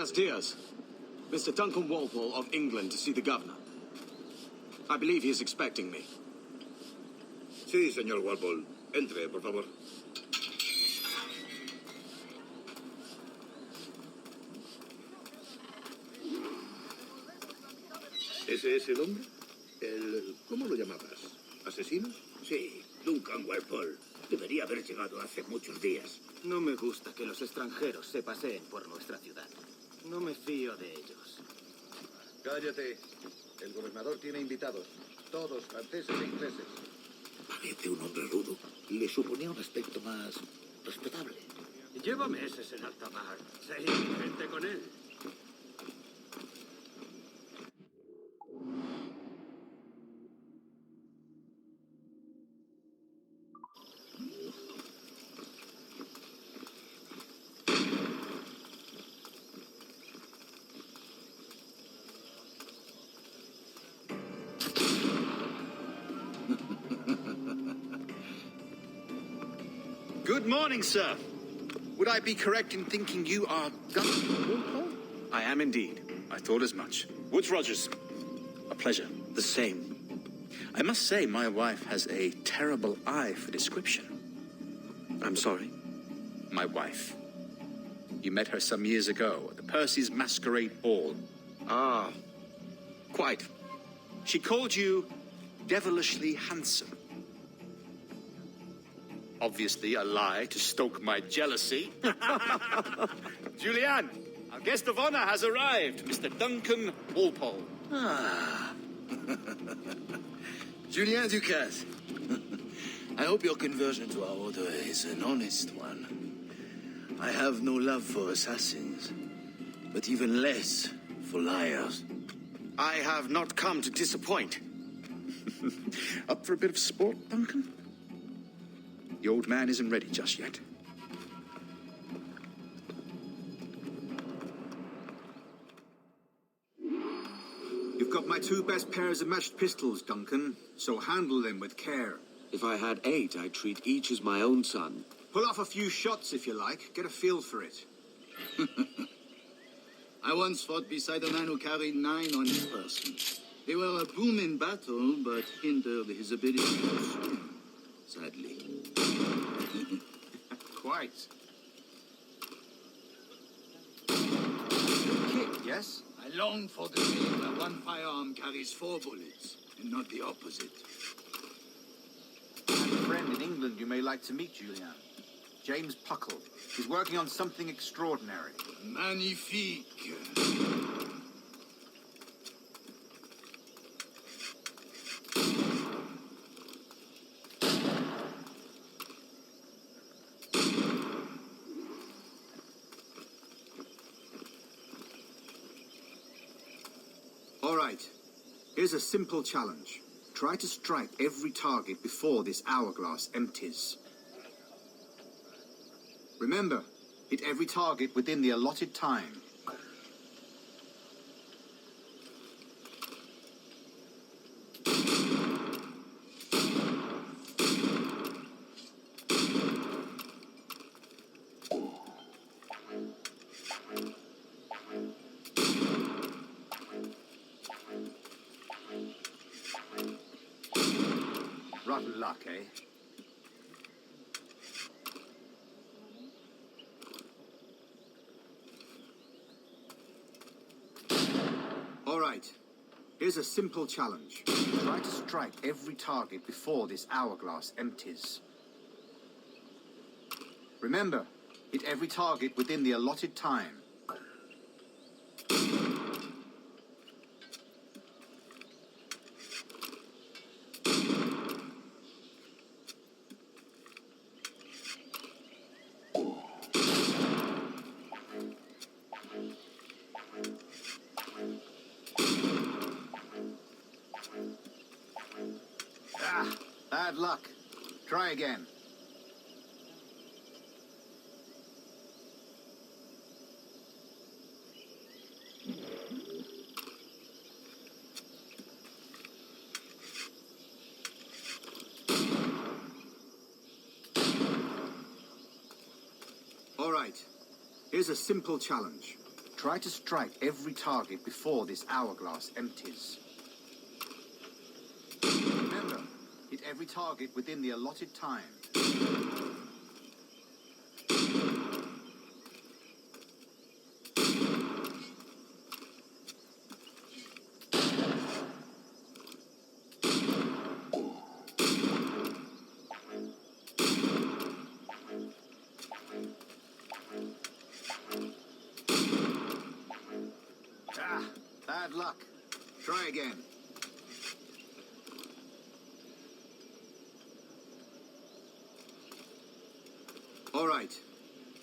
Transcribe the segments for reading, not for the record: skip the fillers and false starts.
Buenos dias. Mr. Duncan Walpole of England to see the governor. I believe he is expecting me. Sí, señor Walpole. Entre, por favor. ¿Ese es el hombre? ¿Cómo lo llamabas? ¿Asesino? Sí, Duncan Walpole. Debería haber llegado hace muchos días. No me gusta que los extranjeros se paseen por nuestra ciudad. No me fío de ellos. Cállate. El gobernador tiene invitados. Todos franceses e ingleses. Parece un hombre rudo. Le suponía un aspecto más respetable. Lleva meses en alta mar. Sé gente con él. Good morning, sir. Would I be correct in thinking you are Duncan Walpole? I am indeed. I thought as much. Woods Rogers. A pleasure. The same. I must say my wife has a terrible eye for description. I'm sorry. My wife. You met her some years ago at the Percy's Masquerade Ball. Ah, quite. She called you devilishly handsome. Obviously a lie to stoke my jealousy. Julianne, our guest of honor has arrived, Mr. Duncan Walpole. Ah. Julien Ducasse. I hope your conversion to our order is an honest one. I have no love for assassins, but even less for liars. I have not come to disappoint. Up for a bit of sport, Duncan? The old man isn't ready just yet. You've got my two best pairs of matched pistols, Duncan, so handle them with care. If I had 8, I'd treat each as my own son. Pull off a few shots if you like. Get a feel for it. I once fought beside a man who carried 9 on his person. They were a boom in battle, but hindered his ability to swim, sadly. Quite. Kick, yes? I long for the day where one firearm carries 4 bullets, and not the opposite. I have a friend in England you may like to meet, Julian. James Puckle. He's working on something extraordinary. Magnifique. All right. Here's a simple challenge. Try to strike every target before this hourglass empties. Remember, hit every target within the allotted time. Rotten luck, eh? All right. Here's a simple challenge. Try to strike every target before this hourglass empties. Remember, hit every target within the allotted time. Ah, bad luck. Try again. All right. Here's a simple challenge. Try to strike every target before this hourglass empties. Remember, hit every target within the allotted time. Bad luck. Try again. All right.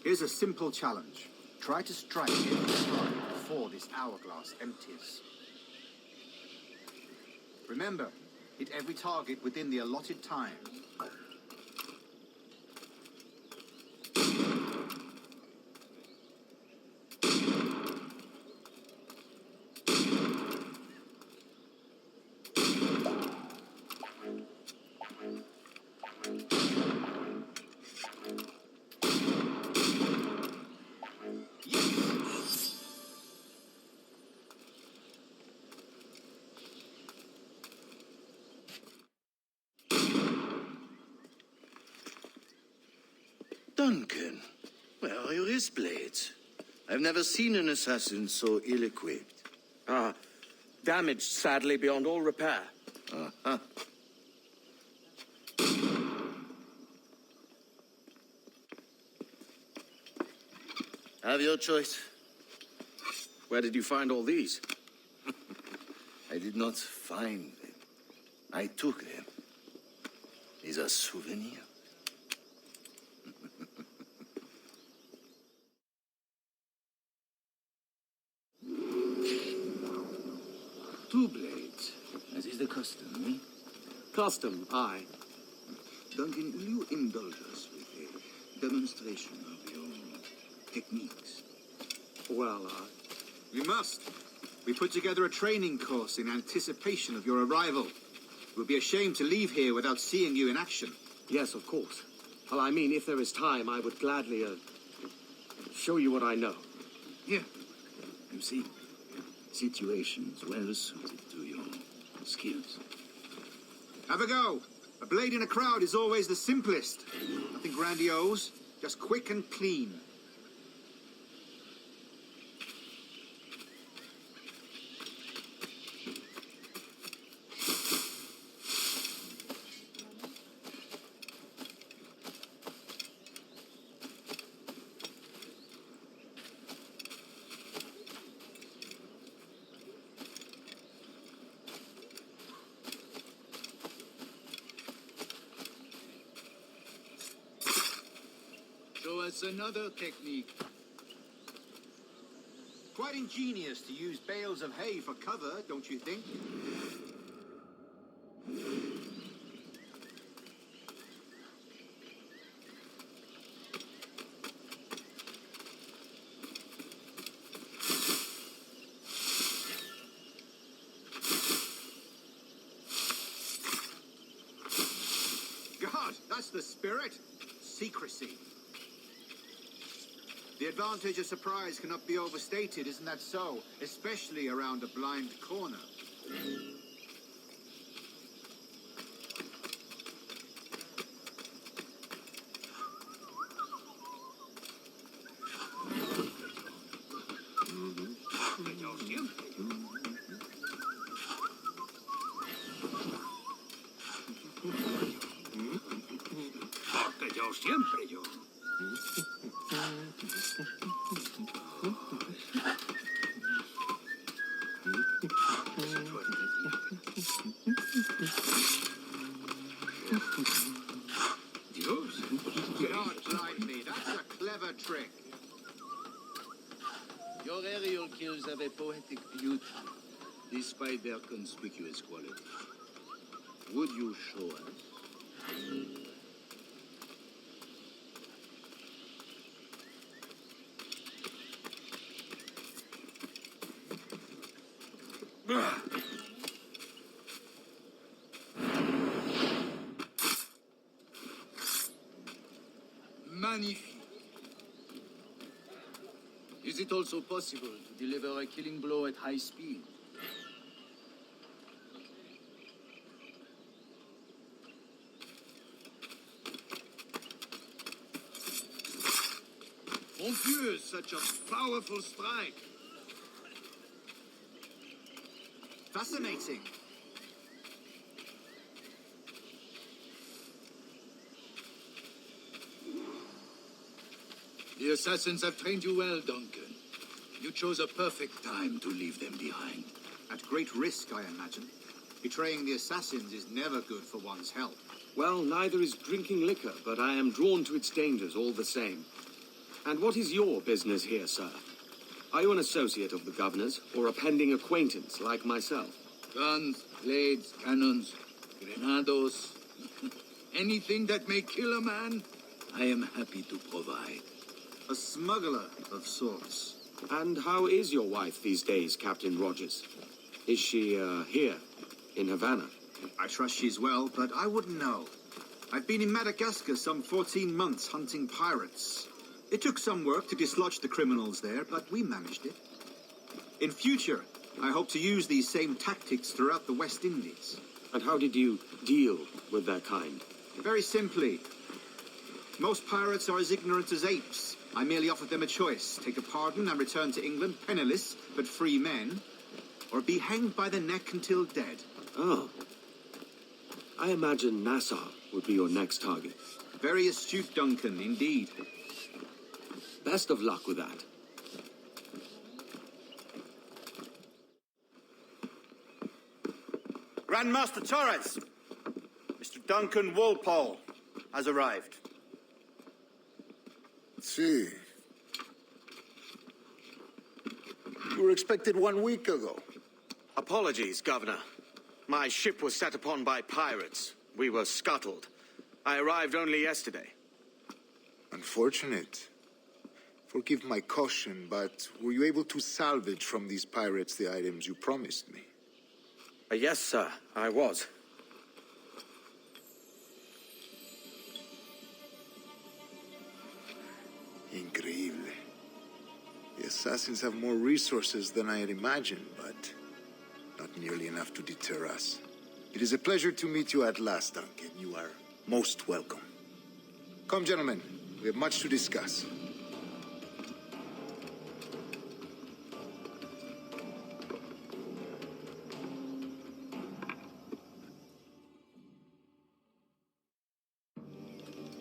Here's a simple challenge. Try to strike every target before this hourglass empties. Remember, hit every target within the allotted time. Duncan, where are your wrist blades? I've never seen an assassin so ill-equipped. Damaged, sadly, beyond all repair. Uh-huh. Have your choice. Where did you find all these? I did not find them. I took them. These are souvenirs. Two blades, as is the custom, eh? Custom, aye. Duncan, will you indulge us with a demonstration of your techniques? Well, We must. We put together a training course in anticipation of your arrival. It would be a shame to leave here without seeing you in action. yes, of course. Well, I mean, if there is time, I would gladly, show you what I know. Here, you see, situations well suited to your skills. Have a go. A blade in a crowd is always the simplest. Nothing grandiose, just quick and clean. Show us another technique. Quite ingenious to use bales of hay for cover, don't you think? God, that's the spirit. Secrecy. The advantage of surprise cannot be overstated, isn't that so? Especially around a blind corner. Siempre yo. Dios. God blind me, that's a clever trick. Your aerial kills have a poetic beauty, despite their conspicuous quality. Would you show us? Magnifique. Is it also possible to deliver a killing blow at high speed? Mon Dieu, such a powerful strike! Fascinating. The assassins have trained you well, Duncan. You chose a perfect time to leave them behind. At great risk, I imagine. Betraying the assassins is never good for one's health. Well, neither is drinking liquor, but I am drawn to its dangers all the same. And what is your business here, sir? Are you an associate of the governor's, or a pending acquaintance like myself? Guns, blades, cannons, grenados, anything that may kill a man, I am happy to provide. A smuggler of sorts. And how is your wife these days, Captain Rogers? Is she, here, in Havana? I trust she's well, but I wouldn't know. I've been in Madagascar some 14 months hunting pirates. It took some work to dislodge the criminals there, but we managed it. In future, I hope to use these same tactics throughout the West Indies. And how did you deal with their kind? Very simply. Most pirates are as ignorant as apes. I merely offered them a choice. Take a pardon and return to England penniless, but free men, or be hanged by the neck until dead. Oh. I imagine Nassau would be your next target. Very astute, Duncan, indeed. Best of luck with that. Grandmaster Torres, Mr. Duncan Walpole has arrived. See. You were expected 1 week ago. Apologies, Governor. My ship was set upon by pirates. We were scuttled. I arrived only yesterday. Unfortunate. Forgive my caution, but were you able to salvage from these pirates the items you promised me? Yes, sir, I was. Increíble. The assassins have more resources than I had imagined, but not nearly enough to deter us. It is a pleasure to meet you at last, Duncan. You are most welcome. Come, gentlemen. We have much to discuss.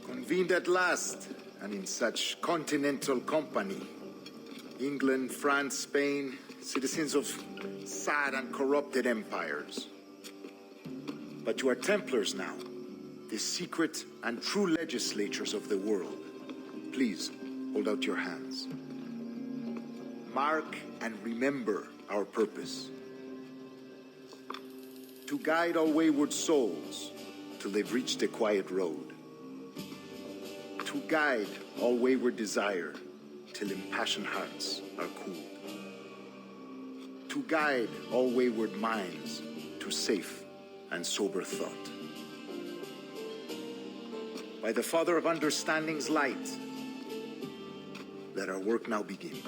Convened at last, and in such continental company. England, France, Spain, citizens of sad and corrupted empires. But you are Templars now, the secret and true legislators of the world. Please, hold out your hands. Mark and remember our purpose. To guide all wayward souls till they've reached a quiet road. To guide all wayward desire till impassioned hearts are cooled. To guide all wayward minds to safe and sober thought. By the Father of Understanding's light, let our work now begin.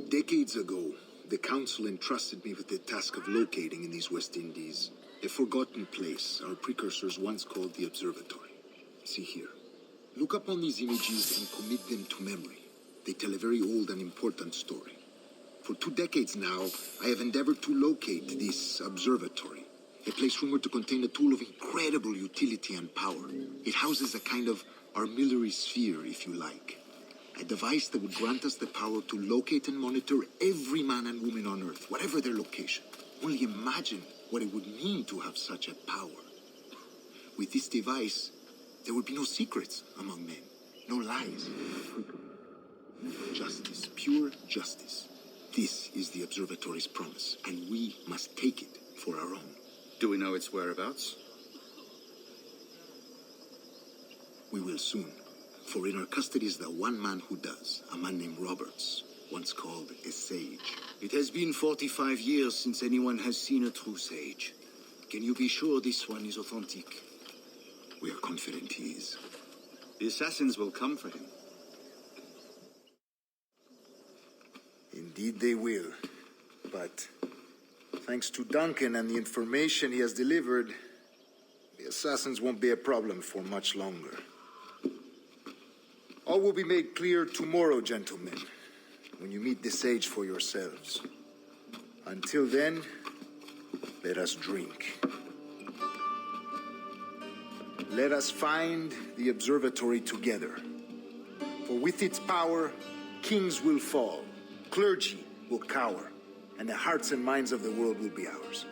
Decades ago, the Council entrusted me with the task of locating in these West Indies a forgotten place our precursors once called the Observatory. See here. Look upon these images and commit them to memory. They tell a very old and important story. For 2 decades now, I have endeavored to locate this observatory, a place rumored to contain a tool of incredible utility and power. It houses a kind of armillary sphere, if you like. A device that would grant us the power to locate and monitor every man and woman on Earth, whatever their location. Only imagine what it would mean to have such a power. With this device, there would be no secrets among men, no lies. Justice, pure justice. This is the observatory's promise, and we must take it for our own. Do we know its whereabouts? We will soon. For in our custody is the one man who does, a man named Roberts, once called a sage. It has been 45 years since anyone has seen a true sage. Can you be sure this one is authentic? We are confident he is. The assassins will come for him. Indeed they will. But thanks to Duncan and the information he has delivered, the assassins won't be a problem for much longer. All will be made clear tomorrow, gentlemen, when you meet the sage for yourselves. Until then, let us drink. Let us find the observatory together. For with its power, kings will fall, clergy will cower, and the hearts and minds of the world will be ours.